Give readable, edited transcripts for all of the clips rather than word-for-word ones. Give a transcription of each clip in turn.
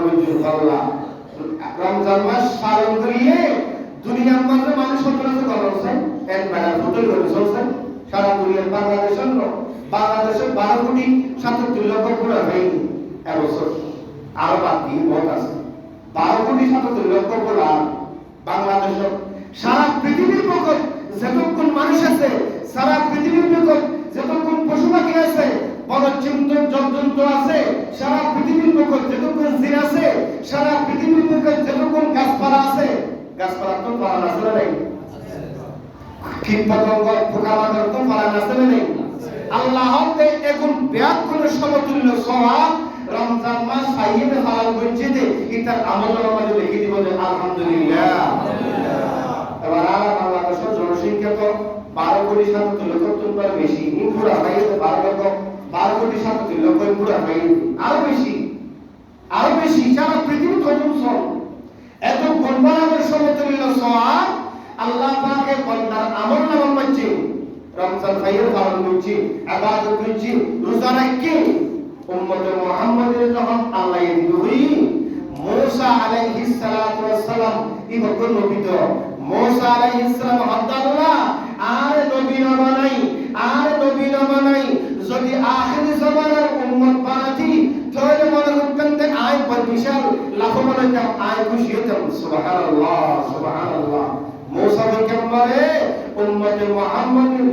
বুঝুন আল্লাহ রমজান মাস পালন করিয়ে দুনিয়ার মধ্যে মানুষ সন্ত্রাস করছে এক বেলা ফুটল করে চলছে সারা দুনিয়ার বাংলাদেশের 12,77,00,000 পুরা হয়নি এবছর আরো বাকি বহুত আছে 12,77,00,000 পুরা বাংলাদেশের সারা পৃথিবীর পক্ষে যতক্ষণ মানুষ আছে সারা পৃথিবীর পক্ষে যতক্ষণ পশু পাখি আছে বনজন্তু জন্তু আছে সারা পৃথিবীর পক্ষে যতক্ষণ জীব আছে সারা পৃথিবীর পক্ষে যতক্ষণ গাছপালা আছে গাছপালা তো পালন আছে না নাই কীট পতঙ্গ পোকামাকড় তো পালন আছে না নাই আল্লাহতে এখন ব্যাকুল সমতুল্য সওয়াব রমজান মাস সাইয়েদে পালন করছে যে এটার আমলনামা লিখে দিব যে আলহামদুলিল্লাহ এবার আর বাংলাদেশের জনসংখ্যা তো 12,77,00,000 বেশি পুরা সাইয়েদে 12,77,00,000 পুরা সাইয়েদে আরো বেশি সারা পৃথিবী তখন এত গুণবানের সমতুল্য সওয়াব আল্লাহ পাকের বান্দার আমলনামার মধ্যে রমজান ফাইয়ের পালন করছি ইবাদত করছি রোজা রাখছি উম্মতে মুহাম্মাদের যখন আল্লাহ দিবই মুসা আলাইহিস সালাতু ওয়াস সালাম ইবকর নবী তো মুসা আলাইহিস সালাম আল্লাহ আর নবী না বানাই যদি আখির জামানার উম্মত বানাতি তাহলে মনে করতেন যে আয় বিশাল লাখো বানাইতাম আয় খুশি হতাম সুবহানাল্লাহ মুসা পয়গম্বরে উম্মতে মুহাম্মাদের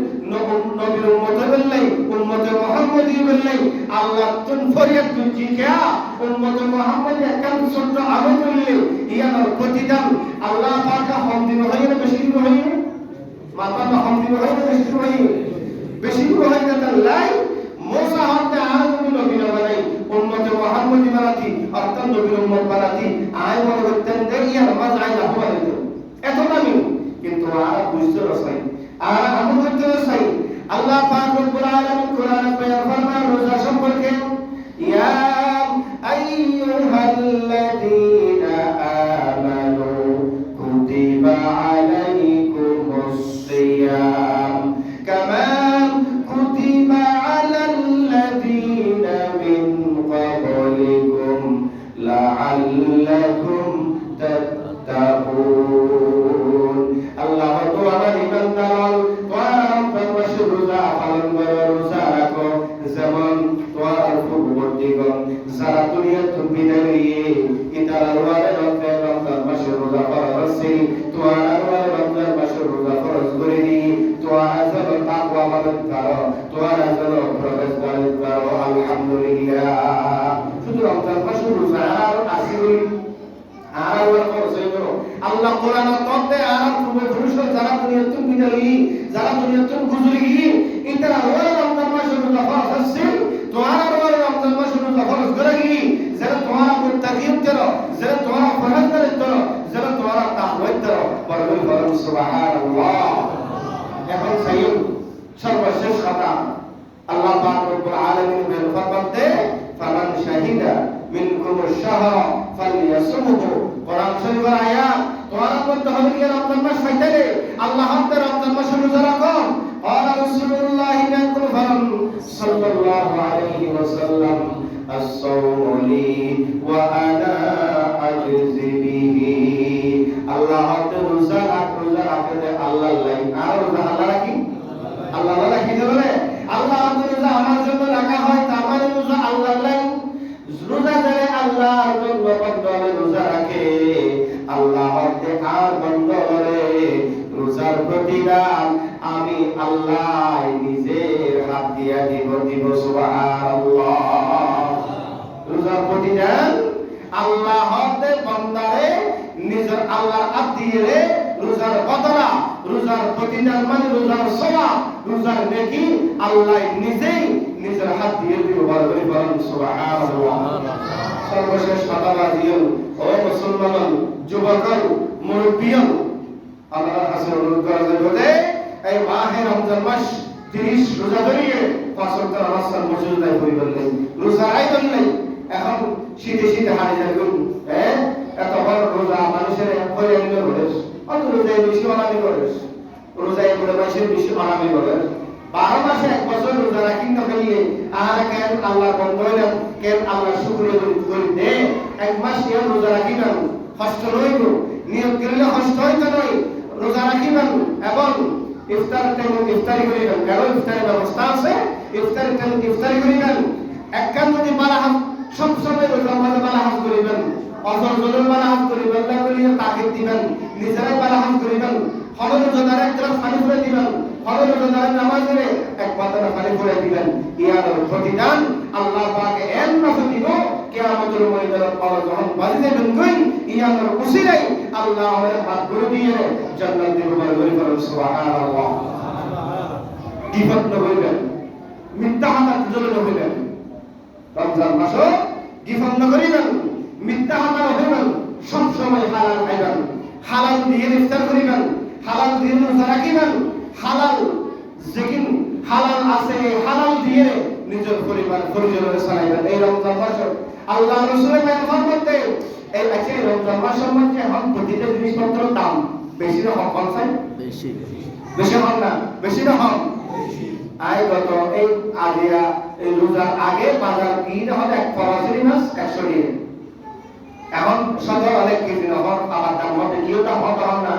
নবীর উম্মতে বললেই উম্মতে মুহাম্মাদি বললেই আল্লাহ তুন ফরিয়াদ তুজি কিয়া উম্মতে মুহাম্মাদি একদম ছোট আমল করলে ইয়ার প্রতিদান আল্লাহ পাক হামদি হয় না বেশি হয় মাতা হামদি হয় না বেশি হয় না তাল্লাই মুসা হতে আর নবী না বানাই উম্মতে মুহাম্মাদি বানাতি অর্থাৎ নবীর উম্মত বানাতি আয় মনে করতেন যে ইয়ার মাঝ আয় না হবে এত দামি কিন্তু আর বুঝতে রসাই আর আমল করতে রসাই আল্লাহ পাক রব্বুল আলামিন কোরআনে বয়ান ফরমান রোজা সম্পর্কে ইয়া আইয়ুহাল্লাযীনা আমানু কুতিবা আলাইকুমুস সিয়াম কামা কুতিবা আলাল্লাযীনা মিন ক্বাবলিকুম লাআল্লাকুম তাত্তাকুন আল্লাহ তো আমার ইমানদার তোমরা মাসে রোজা পালন করো রোজা রাখো যেমন তোমার পূর্ববর্তীগণ যারা দুনিয়া থেকে বিদায় নিয়ে ইতারা রমজান মাসে রোজা ফরজ ছিল তোমরা রমজান মাসে রোজা ফরজ করে দি তোমরা যেন তাকওয়া পালন করো তোমরা যেন পরহেজগার করো আলহামদুলিল্লাহ শুধু রমজান মাসে রোজা আর আসিল আর আল্লাহ করছে আল্লাহ কোরআনে ততে আর পূর্বে পুরুষরা যারা দুনিয়া থেকে বিদায় যারা দুনিয়া থেকে গুজরি ইতারা রমজান মাসে রোজা ফরজ আছে তোমরা রমজান মাসে রোজা ফরজ করে গি যারা তোমরা মুত্তাকিন করো যারা তোমরা পরহেজগার করো যারা তোমরা তাকওয়া করো বলুন সুবহানাল্লাহ এখন সাইয়্যিদ সর্বশেষ কথা আল্লাহ পাক রব্বুল আলামিন বলেন ফরমাতে ফামান শাহিদা মিনকুম আশ-শাহরা ফালইয়াসুমহু কোরআন শরীফের আয়াত তোমার মধ্যে হবে কি রমজান মাস পাইতে আল্লাহ হাতে রমজান মাসে রোজা রাখো আর রাসূলুল্লাহ সাল্লাল্লাহু আলাইহি ওয়াসাল্লাম as-sawmu li wa ana ajzi bihi আল্লাহ হাতে রোজা রাখতে আল্লাহ লাই আর রোজা আল্লাহ রাখি আল্লাহ রাখি বলে আল্লাহ হাতে রোজা আমার জন্য রাখা হয় তা আমার রোজা আল্লাহ লাই রোজা ধরে আল্লাহর জন্য বন্ধরে রোজা রাখে আল্লাহ হতে আর বন্ধরে রোজার প্রতিদান আমি আল্লাহ নিজের হাত দিয়া দিব সুবহানাল্লাহ রোজার প্রতিদান আল্লাহ হতে বন্ধরে নিজের আল্লাহর হাত দিয়ে রোজার বদলা রোজার প্রতিদান মানে রোজার সওয়াব রোজার নেকি আল্লাহ নিজেই নিজের হাত দিয়ে দিব বলেন সুবহানাল্লাহ সর্বশেষ কথা বাজিও ও মুসলমান যুবক মুরব্বিয়ন আল্লাহর কাছে অনুরোধ করা যাবে এই মাহে রমজান মাস 30 রোজা ধরিয়ে 5 ওয়াক্ত নামাজ মসজিদে দাঁড়িয়ে পড়ি বললেন রোজা আইদন নাই এখন শীতে হারিয়ে যাবেন এত বড় রোজা মানুষের করে নিল বলে অত রোজায় বেশি অনামি করে রোজায় করে মাসের বেশি অনামি করে 12 মাসে 1 বছর রোজা রাখি না ফেলিয়ে আর কেন আল্লাহ বন্ধ হইলেন কেন আল্লাহ শুকরিয়া করি দে 1 মাস নিয়ে রোজা রাখিবেন কষ্ট নইব নিয়ত করিলে কষ্ট হইতো নয় রোজা রাখিবেন এবং ইফতার টাইম ইফতারি করিবেন কারণ ইফতারের ব্যবস্থা আছে ইফতারের টাইম ইফতারি করিবেন একখান যদি বালাহাত সব সময় রোজা মাঝে বালাহাত করিবেন অজর জলের বালাহাত করিবেন না করিয়ে তাকিদ দিবেন নিজেরাই বালাহাত করিবেন হলো রোজাদার এক গ্লাস পানি করে দিবেন হলো রোজাদার নামাজ পড়ে এক পাতলা পানি করে দিবেন ইয়ার প্রতিদান আল্লাহ পাকে এমন দিব কিয়ামতের ময়দানে পাওয়া যখন বাজি দেবেন কই ইয়ার উসিলাই আল্লাহ আমাদের হাত ধরে দিয়ে জান্নাতের উপরে গরি করেন সুবহানাল্লাহ গিফট হইবেন মিথ্যা হাত জলে হইবেন রমজান মাসে গিফট করিবেন মিথ্যা হাত হইবেন সব সময় হালাল খাইবেন হালাল দিয়ে ইফতার করিবেন হালাল দিয়ে রোজা রাখিবেন হালাল যেকিন হালাল আছে হালাল দিয়ে নিজের পরিবার পরিজনের চালাইবেন এই রমজান মাসে আল্লাহ রাসূলের মেহমান করতে এই আছে রমজান মাসের মধ্যে এখন প্রতিটা জিনিসপত্রের দাম বেশি না কম চাই বেশি বেশি হন না বেশি না হন আয় গত এই আজিয়া এই রোজার আগে বাজার কিনে হলে এক ফরাসি মাছ 100 টাকা এখন সদর অনেক কেজি না হন খাবার দাম হবে কিও দাম হতো না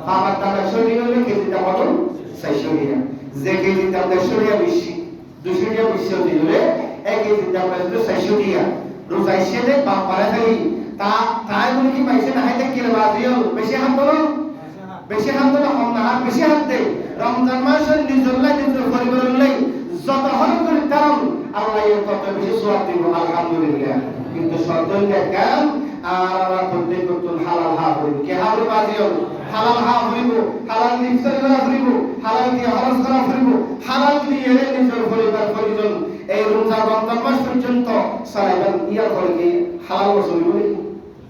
খাবার দাম 100 টাকা হলে কেজি দাম হতো 400 টাকা যে কেজি দাম 100 টাকা বেশি 200 টাকা বেশি দিলে এক কেজি দাম 400 টাকা রোজা এসে বাপ পারে থাকি তাই বলে কি পাইছে না হাইতে কি বাজিও বেশি হাত ধরো বেশি হাত ধরো কম না বেশি হাত দে রমজান মাসের নিজল্লা নিজের পরিবারের লাই যত হরম করে তাম আল্লাহ এর তত বেশি সওয়াব দিব আলহামদুলিল্লাহ কিন্তু সর্দারকে কাম আর আমরা প্রত্যেক করতুন হালাল হা হইব কে হালাল বাজিও হালাল হা হইব হালাল ইফতার করা হইব হালাল দিয়ে হরজ করা হইব হালাল দিয়ে নিজের পরিবার পরিজন এই রমজান মাস পর্যন্ত সারাইবেন ইয়ার করে কি হালাল ওসুল হইব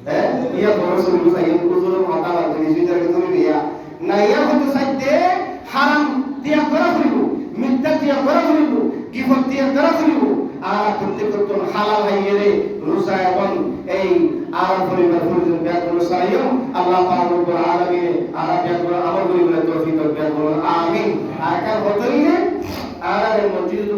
হ্যাঁ ইয়ার করে ওসুল হইব সাইয়েদ কুজুর মাথা লাগবে নিজের তুমি দিয়া না ইয়ার হতে সাইতে হারাম দিয়া করা হইব মিথ্যা দিয়া করা হইব গিফট দিয়া করা হইব আর প্রত্যেক করতুন হালাল হাইয়ে রোজা এবং এই আর পরিবার পরিজন ব্যাকুল সাইয়্যম আল্লাহ পাক রব্বুল আলামিন আর ব্যাকুল আমল করিবেন তৌফিক দান করুন আমিন আর কার বদলিয়ে আর মসজিদে তো